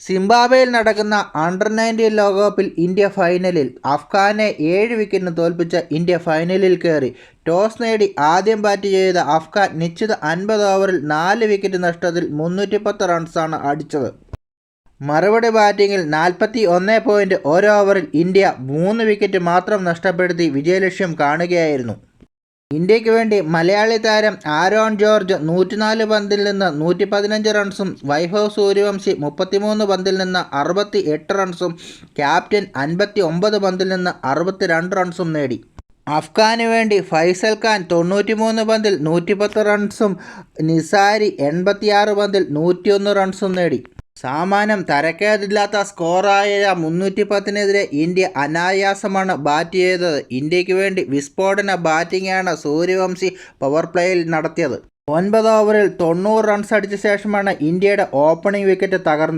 സിംബാബ്വേയിൽ നടക്കുന്ന അണ്ടർ-19 ലോകകപ്പിൽ ഇന്ത്യ ഫൈനലിൽ. അഫ്ഗാനെ 7 വിക്കറ്റിന് തോൽപ്പിച്ച ഇന്ത്യ ഫൈനലിൽ കയറി. ടോസ് നേടി ആദ്യം ബാറ്റ് ചെയ്ത അഫ്ഗാൻ നിശ്ചിത 50 ഓവറിൽ 4 വിക്കറ്റ് നഷ്ടത്തിൽ 310 റൺസാണ് അടിച്ചത്. മറുപടി ബാറ്റിംഗിൽ 41.1 ഓവറിൽ ഇന്ത്യ 3 വിക്കറ്റ് മാത്രം നഷ്ടപ്പെടുത്തി വിജയലക്ഷ്യം കാണുകയായിരുന്നു. ഇന്ത്യയ്ക്ക് വേണ്ടി മലയാളി താരം ആരോൺ ജോർജ് 104 പന്തിൽ നിന്ന് 115 റൺസും വൈഭവ് സൂര്യവംശി 33 പന്തിൽ നിന്ന് 68 റൺസും ക്യാപ്റ്റൻ 59 പന്തിൽ നിന്ന് 62 റൺസും നേടി. അഫ്ഗാന് വേണ്ടി ഫൈസൽ ഖാൻ 93 പന്തിൽ 110 റൺസും നിസാരി 86 പന്തിൽ 101 റൺസും നേടി. സാമാന്യം തരക്കേടില്ലാത്ത സ്കോറായ 310-നെതിരെ ഇന്ത്യ അനായാസമാണ് ബാറ്റ് ചെയ്തത്. ഇന്ത്യയ്ക്ക് വേണ്ടി വിസ്ഫോടന ബാറ്റിംഗാണ് സൂര്യവംശി പവർ പ്ലേയിൽ നടത്തിയത്. 9 ഓവറിൽ 90 റൺസ് അടിച്ച ശേഷമാണ് ഇന്ത്യയുടെ ഓപ്പണിംഗ് വിക്കറ്റ് തകർന്നത്.